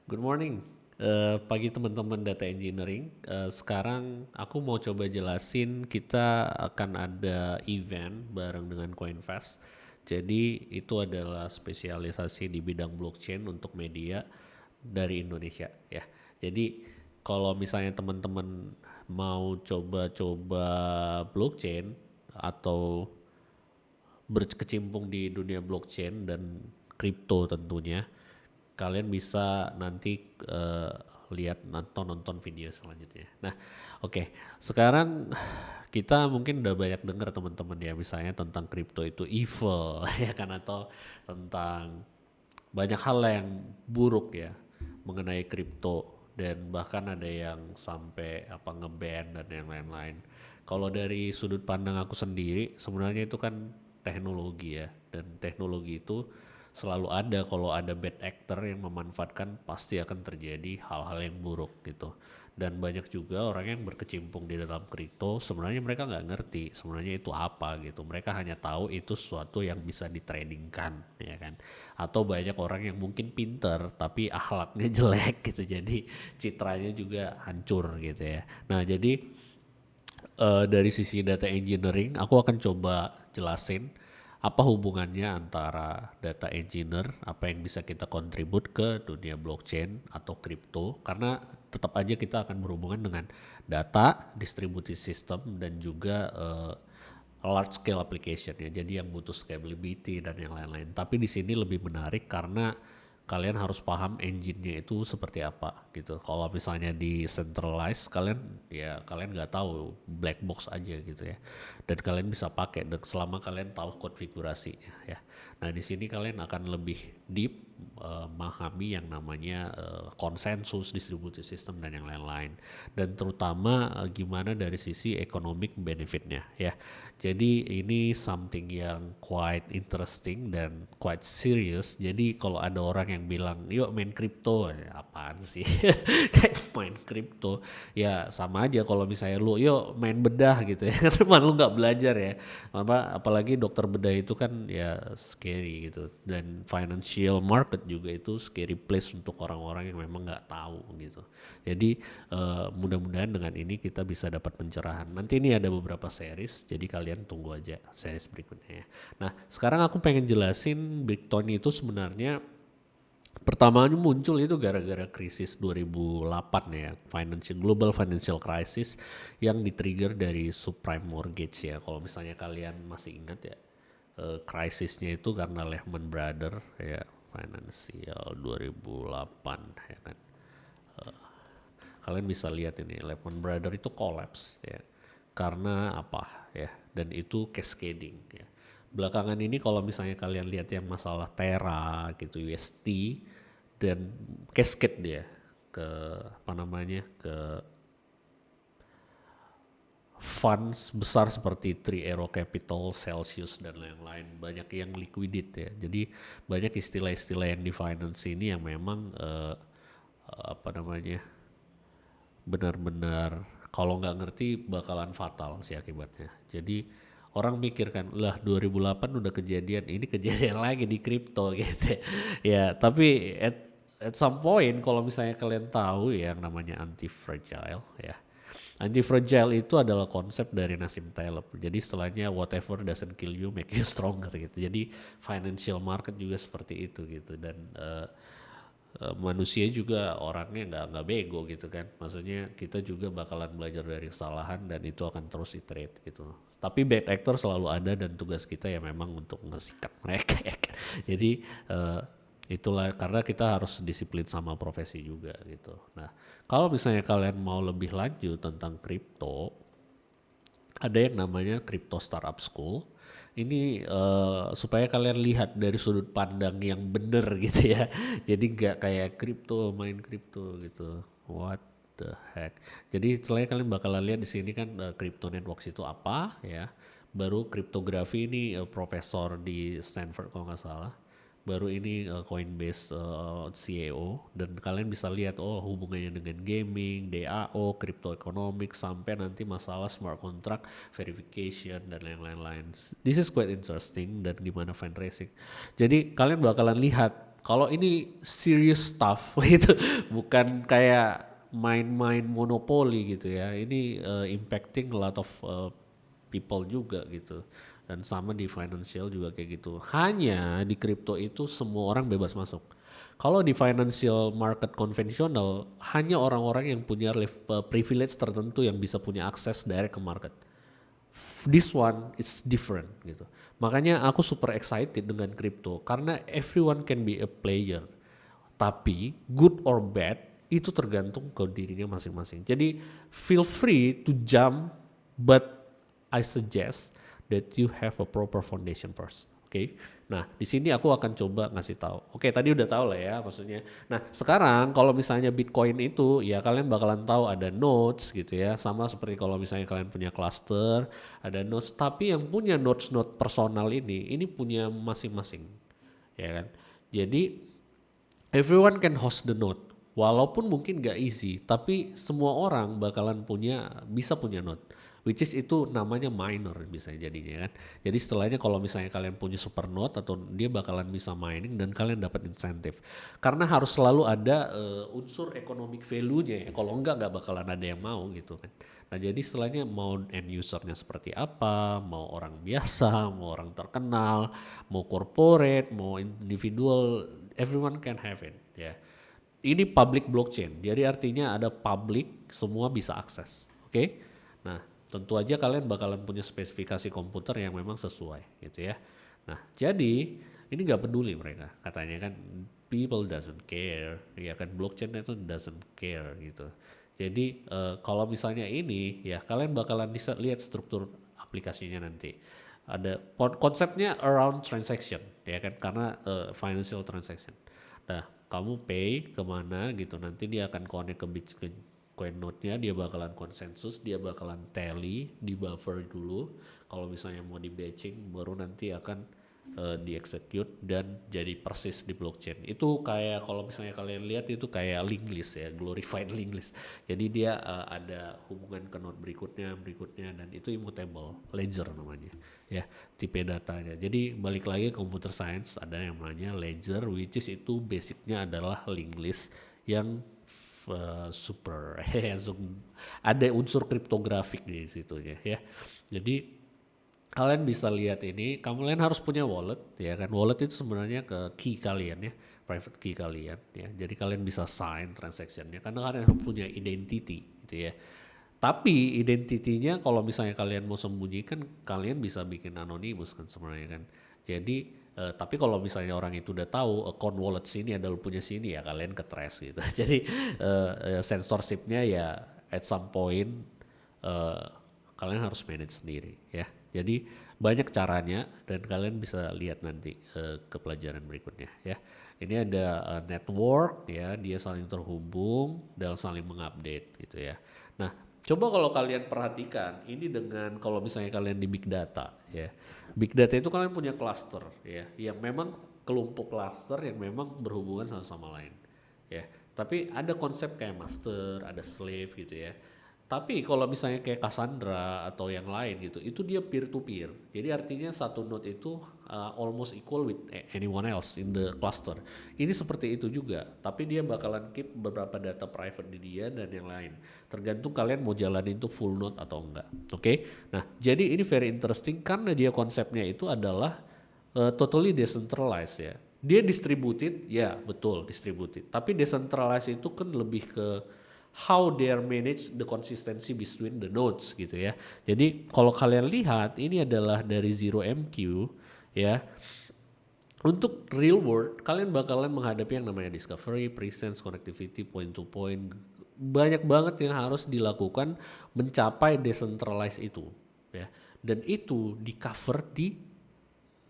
Good morning, pagi teman-teman data engineering. Sekarang aku mau coba jelasin kita akan ada event bareng dengan Coinvest. Jadi itu adalah spesialisasi di bidang blockchain untuk media dari Indonesia ya. Jadi kalau misalnya teman-teman mau coba-coba blockchain atau berkecimpung di dunia blockchain dan kripto tentunya, kalian bisa nanti lihat nonton video selanjutnya. Nah, oke. Sekarang kita mungkin udah banyak dengar teman-teman ya, misalnya tentang kripto itu evil ya kan, atau tentang banyak hal yang buruk ya mengenai kripto, dan bahkan ada yang sampai apa ngeban dan yang lain-lain. Kalau dari sudut pandang aku sendiri, sebenarnya itu kan teknologi ya, dan teknologi itu selalu ada. Kalau ada bad actor yang memanfaatkan, pasti akan terjadi hal-hal yang buruk gitu. Dan banyak juga orang yang berkecimpung di dalam kripto, sebenarnya mereka nggak ngerti sebenarnya itu apa gitu. Mereka hanya tahu itu sesuatu yang bisa ditradingkan ya kan. Atau banyak orang yang mungkin pinter tapi akhlaknya jelek gitu, jadi citranya juga hancur gitu ya. Nah jadi dari sisi data engineering, aku akan coba jelasin apa hubungannya antara data engineer, apa yang bisa kita kontribut ke dunia blockchain atau kripto, karena tetap aja kita akan berhubungan dengan data, distributed system, dan juga large scale application ya. Jadi yang butuh scalability dan yang lain-lain. Tapi di sini lebih menarik karena kalian harus paham engine-nya itu seperti apa gitu. Kalau misalnya di centralized, kalian nggak tahu, black box aja gitu ya. Dan kalian bisa pakai selama kalian tahu konfigurasinya ya. Nah di sini kalian akan lebih deep memahami yang namanya konsensus, distributed system, dan yang lain-lain. Dan terutama gimana dari sisi economic benefitnya ya. Jadi ini something yang quite interesting dan quite serious. Jadi kalau ada orang yang bilang, yuk main kripto, ya apaan sih? Kayak main kripto. Ya sama aja kalau misalnya lu, yuk main bedah gitu ya. Karena lu nggak belajar ya. Apalagi dokter bedah itu kan ya scary gitu. Dan financial market juga itu scary place untuk orang-orang yang memang nggak tahu gitu. Jadi mudah-mudahan dengan ini kita bisa dapat pencerahan. Nanti ini ada beberapa series, jadi kalian tunggu aja series berikutnya ya. Nah, sekarang aku pengen jelasin Bitcoin itu sebenarnya pertamanya muncul itu gara-gara krisis 2008 ya, global financial crisis yang di-trigger dari subprime mortgage ya. Kalau misalnya kalian masih ingat ya, krisisnya itu karena Lehman Brothers ya, financial 2008 ya kan. Kalian bisa lihat ini Lehman Brothers itu collapse ya karena apa ya, dan itu cascading ya. Belakangan ini kalau misalnya kalian lihat yang masalah Terra gitu, UST, dan cascade dia ke apa namanya, ke funds besar seperti Three Arrow Capital, Celsius, dan lain-lain, banyak yang liquidate ya. Jadi banyak istilah-istilah yang di finance ini yang memang apa namanya, benar-benar kalau nggak ngerti bakalan fatal sih akibatnya. Jadi orang mikir kan, lah 2008 udah kejadian, ini kejadian lagi di kripto gitu ya. Tapi at some point kalau misalnya kalian tahu ya yang namanya anti-fragile ya. Anti-fragile itu adalah konsep dari Nassim Taleb. Jadi setelahnya whatever doesn't kill you make you stronger gitu. Jadi financial market juga seperti itu gitu. Dan manusia juga orangnya nggak bego gitu kan. Maksudnya kita juga bakalan belajar dari kesalahan dan itu akan terus iterate gitu. Tapi bad actor selalu ada dan tugas kita ya memang untuk ngesikat mereka ya kan. Jadi itulah karena kita harus disiplin sama profesi juga gitu. Nah, kalau misalnya kalian mau lebih lanjut tentang kripto, ada yang namanya Crypto Startup School. Ini supaya kalian lihat dari sudut pandang yang bener gitu ya. Jadi nggak kayak kripto, main kripto gitu. What the heck. Jadi selain kalian bakalan lihat di sini kan crypto networks itu apa ya. Baru kriptografi ini profesor di Stanford kalau nggak salah. Baru ini Coinbase CEO, dan kalian bisa lihat oh hubungannya dengan gaming, DAO, crypto economics, sampai nanti masalah smart contract verification dan yang lain-lain. This is quite interesting dan gimana fundraising. Jadi kalian bakalan lihat Kalau ini serious stuff itu bukan kayak main-main monopoli gitu ya. Ini impacting a lot of people juga gitu. Dan sama di financial juga kayak gitu. Hanya di crypto itu semua orang bebas masuk. Kalau di financial market konvensional hanya orang-orang yang punya privilege tertentu yang bisa punya akses direct ke market. This one is different gitu. Makanya aku super excited dengan crypto karena everyone can be a player. Tapi good or bad itu tergantung ke dirinya masing-masing. Jadi feel free to jump, but I suggest that you have a proper foundation first. Oke. Nah, di sini aku akan coba ngasih tahu. Oke, tadi udah tahu lah ya maksudnya. Nah, sekarang kalau misalnya Bitcoin itu ya kalian bakalan tahu ada nodes gitu ya. Sama seperti kalau misalnya kalian punya cluster, ada nodes, tapi yang punya nodes-node personal ini punya masing-masing. Ya kan? Jadi everyone can host the node. Walaupun mungkin gak easy, tapi semua orang bakalan bisa punya node. Which is itu namanya minor bisa jadinya kan. Jadi setelahnya kalau misalnya kalian punya super node atau dia bakalan bisa mining dan kalian dapat insentif. Karena harus selalu ada unsur economic value-nya ya. Kalau enggak bakalan ada yang mau gitu kan. Nah jadi setelahnya mau end usernya seperti apa, mau orang biasa, mau orang terkenal, mau corporate, mau individual, everyone can have it ya. Ini public blockchain, jadi artinya ada public, semua bisa akses. Oke. Nah, tentu aja kalian bakalan punya spesifikasi komputer yang memang sesuai gitu ya. Nah, jadi ini nggak peduli mereka, katanya kan people doesn't care, ya kan blockchain itu doesn't care gitu. Jadi kalau misalnya ini ya kalian bakalan bisa lihat struktur aplikasinya nanti. Ada konsepnya around transaction ya kan karena financial transaction. Nah, kamu pay kemana gitu nanti dia akan connect ke coin node-nya, dia bakalan konsensus, dia bakalan tally di buffer dulu. Kalau misalnya mau di batching baru nanti akan di-execute dan jadi persis di blockchain. Itu kayak kalau misalnya kalian lihat itu kayak linked list ya, glorified linked list. Jadi dia ada hubungan ke node berikutnya dan itu immutable, ledger namanya ya, tipe datanya. Jadi balik lagi computer science ada yang namanya ledger which is itu basicnya adalah linked list yang super ada unsur kriptografik di situ ya. Jadi kalian bisa lihat ini, kalian harus punya wallet ya kan. Wallet itu sebenarnya ke key kalian ya, private key kalian ya. Jadi kalian bisa sign transactionnya karena kalian harus punya identity gitu ya. Tapi identitinya kalau misalnya kalian mau sembunyikan, kalian bisa bikin anonymous kan sebenarnya kan. Jadi tapi kalau misalnya orang itu udah tahu account wallet sini adalah punya sini ya kalian ke trace gitu. Jadi censorshipnya ya at some point uh, kalian harus manage sendiri ya. Jadi banyak caranya dan kalian bisa lihat nanti ke pelajaran berikutnya ya. Ini ada network ya, dia saling terhubung dan saling mengupdate gitu ya. Nah, coba kalau kalian perhatikan ini dengan kalau misalnya kalian di big data ya. Big data itu kalian punya cluster ya, yang memang kelompok cluster yang memang berhubungan satu sama lain ya. Tapi ada konsep kayak master, ada slave gitu ya. Tapi kalau misalnya kayak Cassandra atau yang lain gitu, itu dia peer to peer. Jadi artinya satu node itu almost equal with anyone else in the cluster. Ini seperti itu juga, tapi dia bakalan keep beberapa data private di dia dan yang lain. Tergantung kalian mau jalanin itu full node atau enggak. Oke. Nah, jadi ini very interesting karena dia konsepnya itu adalah totally decentralized ya. Dia distributed, ya betul distributed. Tapi decentralized itu kan lebih ke how they are manage the consistency between the nodes gitu ya. Jadi kalau kalian lihat ini adalah dari 0MQ ya. Untuk real world kalian bakalan menghadapi yang namanya discovery, presence, connectivity, point to point. Banyak banget yang harus dilakukan mencapai decentralized itu ya. Dan itu di cover di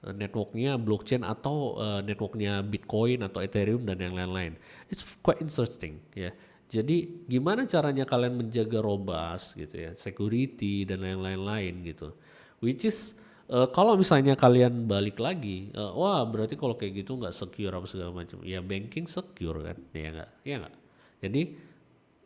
networknya blockchain atau networknya Bitcoin atau Ethereum dan yang lain-lain. It's quite interesting ya. Jadi gimana caranya kalian menjaga robust gitu ya, security dan lain-lain gitu. Which is kalau misalnya kalian balik lagi, wah berarti kalau kayak gitu nggak secure apa segala macam. Ya banking secure kan, ya nggak. Jadi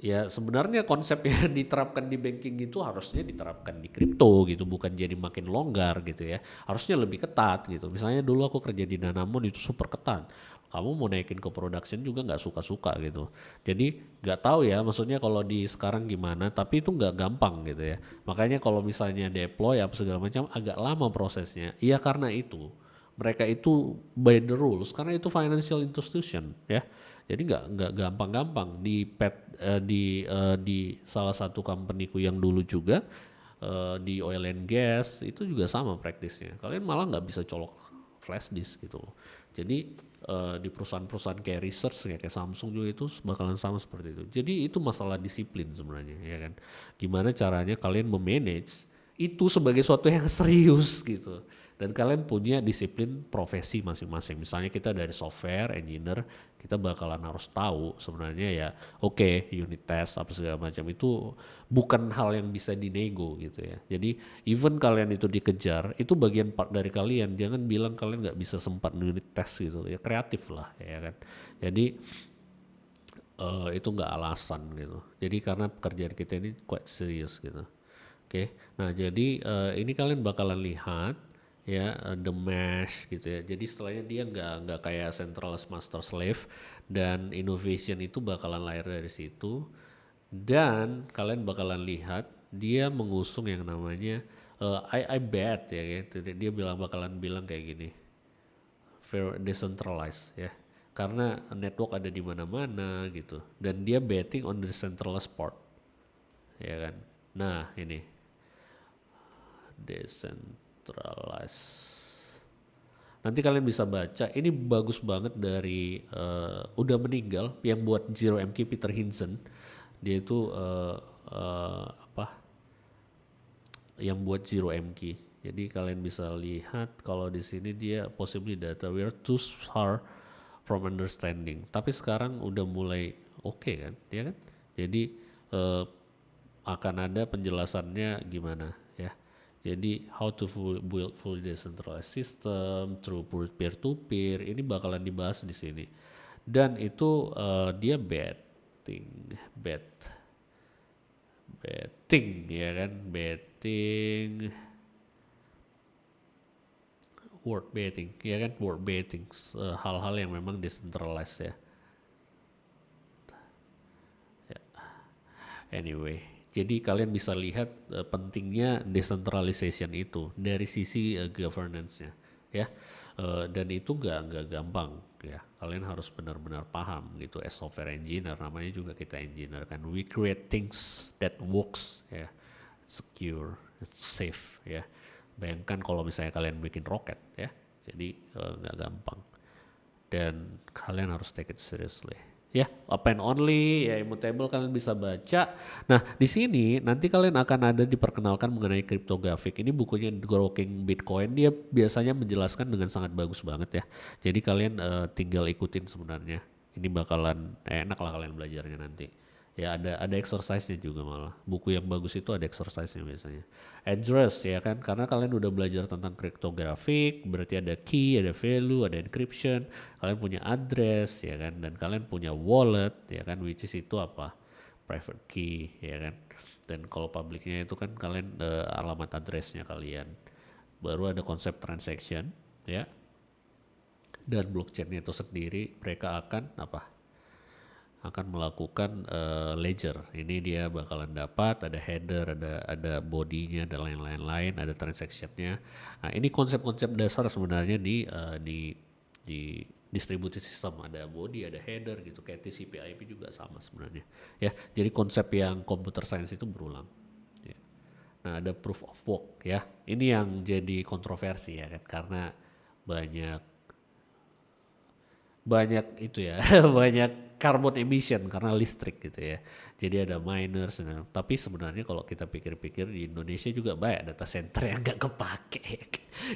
Ya sebenarnya konsep yang diterapkan di banking itu harusnya diterapkan di kripto gitu, bukan jadi makin longgar gitu ya. Harusnya lebih ketat gitu. Misalnya dulu aku kerja di Danamon itu super ketat. Kamu mau naikin ke production juga nggak suka-suka gitu. Jadi nggak tahu ya, maksudnya kalau di sekarang gimana, tapi itu nggak gampang gitu ya. Makanya kalau misalnya deploy apa segala macam agak lama prosesnya. Iya karena itu mereka itu by the rules karena itu financial institution ya. Jadi nggak gampang-gampang di salah satu companyku yang dulu juga di oil and gas itu juga sama praktisnya. Kalian malah nggak bisa colok flash disk gitu loh. Jadi di perusahaan-perusahaan kayak research kayak Samsung juga itu bakalan sama seperti itu. Jadi itu masalah disiplin sebenarnya ya kan. Gimana caranya kalian memanage itu sebagai suatu yang serius gitu. Dan kalian punya disiplin profesi masing-masing. Misalnya kita dari software engineer, kita bakalan harus tahu sebenarnya ya oke, unit test apa segala macam itu bukan hal yang bisa dinego gitu ya. Jadi even kalian itu dikejar, itu bagian part dari kalian. Jangan bilang kalian nggak bisa sempat unit test gitu ya, kreatif lah ya kan. Jadi itu nggak alasan gitu. Jadi karena pekerjaan kita ini quite serius gitu. Oke, nah jadi ini kalian bakalan lihat ya the mesh gitu ya. Jadi setelahnya dia nggak kayak centralized master slave dan innovation itu bakalan lahir dari situ dan kalian bakalan lihat dia mengusung yang namanya I bet ya gitu. Dia bakalan bilang kayak gini fair decentralized ya karena network ada di mana-mana gitu dan dia betting on the decentralized part ya kan. Nah ini decentralized. Nanti kalian bisa baca, ini bagus banget dari udah meninggal yang buat Zero MK Peter Hinson. Dia itu apa? Yang buat Zero MK. Jadi kalian bisa lihat kalau di sini dia possibly data we are too far from understanding. Tapi sekarang udah mulai oke kan, ya kan? Jadi eh, akan ada penjelasannya gimana ya. Jadi how to build fully decentralized system through peer to peer ini bakalan dibahas di sini. Dan itu dia betting ya kan, betting word betting ya kan, word betting hal-hal yang memang decentralized ya. Anyway, jadi kalian bisa lihat pentingnya decentralization itu dari sisi governance-nya, ya. Dan itu nggak gampang, ya. Kalian harus benar-benar paham gitu. As software engineer, namanya juga kita engineer kan. We create things that works, ya, secure, it's safe, ya. Bayangkan kalau misalnya kalian bikin roket, ya. Jadi nggak gampang dan kalian harus take it seriously. Ya, append only, ya immutable kalian bisa baca. Nah, di sini nanti kalian akan ada diperkenalkan mengenai cryptographic. Ini bukunya Growing Bitcoin, dia biasanya menjelaskan dengan sangat bagus banget ya. Jadi kalian tinggal ikutin sebenarnya. Ini bakalan enak lah kalian belajarnya nanti. Ya ada exercise-nya juga malah. Buku yang bagus itu ada exercise-nya biasanya. Address ya kan, karena kalian udah belajar tentang cryptographic, berarti ada key, ada value, ada encryption. Kalian punya address ya kan, dan kalian punya wallet ya kan, which is itu apa? Private key ya kan. Dan kalau publicnya itu kan kalian alamat addressnya kalian. Baru ada konsep transaction ya. Dan blockchainnya itu sendiri mereka akan apa? Akan melakukan ledger. Ini dia bakalan dapat ada header, ada bodinya dan lain-lain, ada transactionnya. Nah, ini konsep-konsep dasar sebenarnya di distributed system, ada body, ada header gitu. Kayak TCP/IP juga sama sebenarnya. Ya, jadi konsep yang computer science itu berulang. Ya. Nah, ada proof of work ya. Ini yang jadi kontroversi ya kan karena banyak banyak itu ya banyak carbon emission karena listrik gitu ya. Jadi ada miners tapi sebenarnya kalau kita pikir-pikir di Indonesia juga banyak data center yang nggak kepake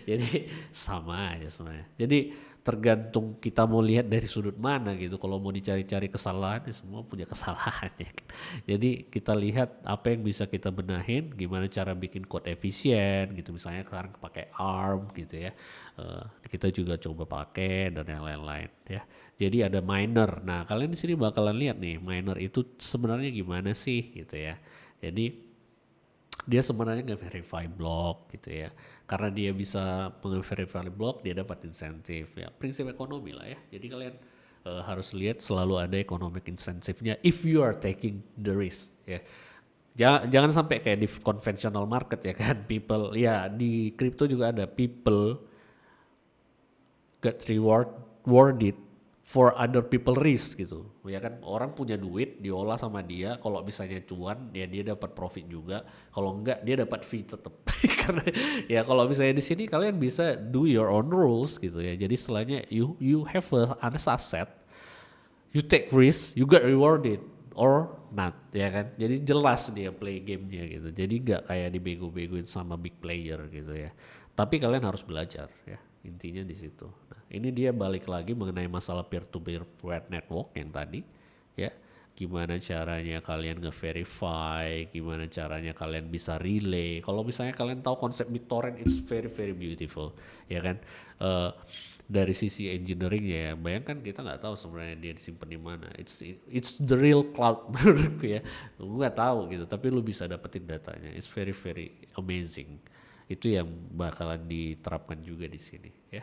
jadi sama aja semuanya. Jadi tergantung kita mau lihat dari sudut mana gitu. Kalau mau dicari-cari kesalahan, ya semua punya kesalahan ya kan. Jadi kita lihat apa yang bisa kita benahin, gimana cara bikin code efisien gitu. Misalnya sekarang pakai ARM gitu ya. Kita juga coba pakai dan yang lain-lain ya. Jadi ada miner. Nah, kalian di sini bakalan lihat nih, miner itu sebenarnya gimana sih gitu ya. Jadi dia sebenarnya nge-verify blok gitu ya. Karena dia bisa nge-verify blok, dia dapat insentif ya. Prinsip ekonomi lah ya. Jadi kalian harus lihat selalu ada economic insentifnya if you are taking the risk ya. Jangan sampai kayak di conventional market ya kan, people ya, di crypto juga ada people get rewarded for other people risk gitu ya kan. Orang punya duit diolah sama dia, kalau misalnya cuan ya dia dapat profit juga, kalau enggak dia dapat fee tetap. Karena ya kalau misalnya di sini kalian bisa do your own rules gitu ya. Jadi istilahnya you have a honest asset, you take risk, you get rewarded or not ya kan. Jadi jelas dia play gamenya gitu. Jadi nggak kayak dibego-begoin sama big player gitu ya. Tapi kalian harus belajar ya. Intinya di situ. Nah, ini dia balik lagi mengenai masalah peer to peer network yang tadi ya. Gimana caranya kalian nge-verify, gimana caranya kalian bisa relay. Kalau misalnya kalian tahu konsep BitTorrent, it's very very beautiful ya kan. Eh, dari sisi engineering ya, bayangkan kita nggak tahu sebenarnya dia disimpan di mana. It's the real cloud menurutku ya. Lu nggak tahu gitu, tapi lu bisa dapetin datanya. It's very very amazing. Itu yang bakalan diterapkan juga di sini ya.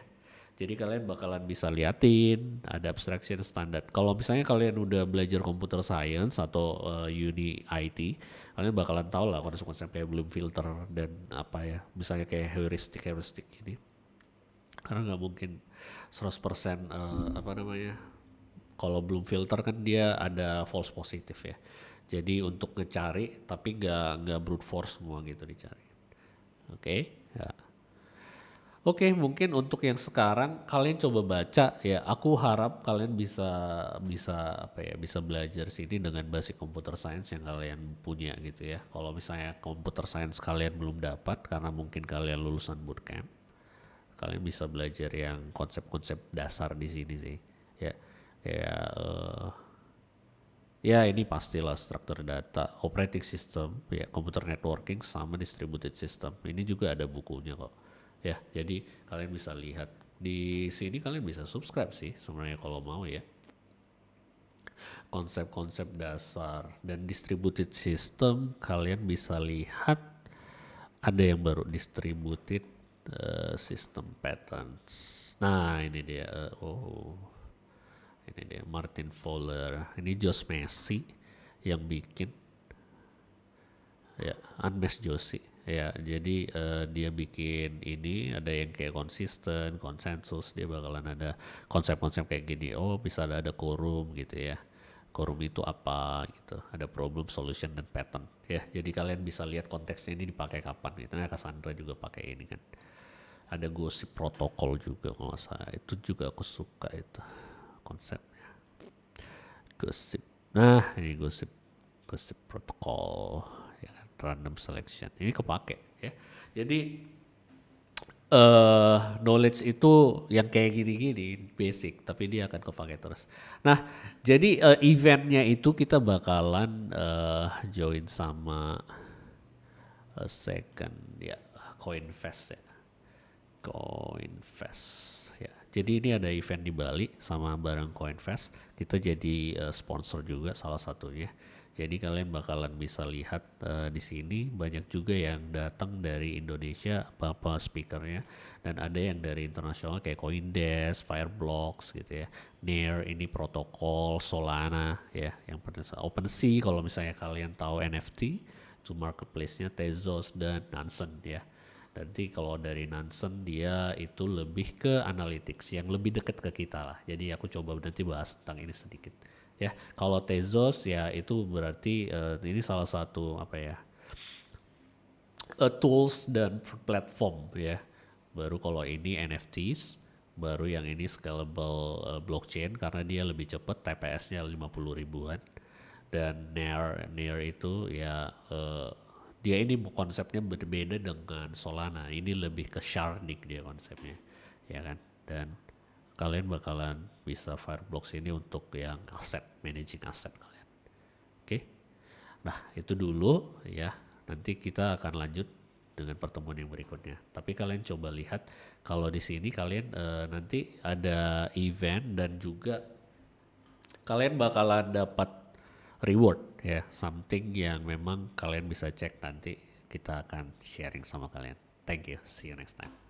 Jadi kalian bakalan bisa liatin ada abstraction standar. Kalau misalnya kalian udah belajar computer science atau uni IT, kalian bakalan tahu lah konsep-konsep kayak Bloom filter dan apa ya, misalnya kayak heuristic ini. Karena nggak mungkin 100% apa namanya, kalau Bloom filter kan dia ada false positif ya. Jadi untuk ngecari tapi nggak brute force semua gitu dicari. Oke, ya. Oke, mungkin untuk yang sekarang kalian coba baca ya. Aku harap kalian bisa bisa apa ya, bisa belajar sini dengan basic computer science yang kalian punya gitu ya. Kalau misalnya computer science kalian belum dapat karena mungkin kalian lulusan bootcamp, kalian bisa belajar yang konsep-konsep dasar di sini sih. Ya, kayak ya ini pastilah struktur data, operating system, ya computer networking sama distributed system. Ini juga ada bukunya kok. Ya, jadi kalian bisa lihat di sini, kalian bisa subscribe sih sebenarnya kalau mau ya. Konsep-konsep dasar dan distributed system kalian bisa lihat ada yang baru distributed system patterns. Nah, ini dia. Ini dia Martin Fowler. Ini Josh Massey yang bikin ya, Unmesh Joshi ya. Jadi dia bikin ini ada yang kayak konsisten, konsensus. Dia bakalan ada konsep-konsep kayak gini. Oh, bisa ada quorum gitu ya. Quorum itu apa gitu. Ada problem, solution, dan pattern ya. Jadi kalian bisa lihat konteksnya ini dipakai kapan gitu. Nah, Cassandra juga pakai ini kan. Ada gosip protokol juga kalau nggak salah. Itu juga aku suka itu konsepnya. Gosip. Nah, ini gosip protokol ya kan, random selection. Ini kepake ya. Jadi knowledge itu yang kayak gini-gini basic, tapi dia akan kepake terus. Nah, jadi eventnya itu kita bakalan join sama second ya, Coinfest ya. Coinfest ya. Jadi ini ada event di Bali sama bareng Coinfest. Kita jadi sponsor juga salah satunya. Jadi kalian bakalan bisa lihat di sini banyak juga yang datang dari Indonesia apa speakernya, dan ada yang dari internasional kayak Coindesk, Fireblocks gitu ya. Near ini protokol, Solana ya, yang pada OpenSea kalau misalnya kalian tahu NFT, itu marketplace-nya Tezos dan Nansen ya. Nanti kalau dari Nansen dia itu lebih ke analytics yang lebih dekat ke kita lah. Jadi aku coba nanti bahas tentang ini sedikit. Ya, kalau Tezos ya itu berarti ini salah satu apa ya, tools dan platform ya. Baru kalau ini NFTs, baru yang ini scalable blockchain karena dia lebih cepat, TPS-nya 50 ribuan. Dan Near itu ya dia ini konsepnya berbeda dengan Solana. Ini lebih ke sharding dia konsepnya, ya kan. Dan kalian bakalan bisa Fireblocks ini untuk yang aset, managing aset kalian. Oke. Nah, itu dulu ya. Nanti kita akan lanjut dengan pertemuan yang berikutnya. Tapi kalian coba lihat kalau di sini kalian nanti ada event dan juga kalian bakalan dapat reward ya, something yang memang kalian bisa cek nanti kita akan sharing sama kalian. Thank you, see you next time.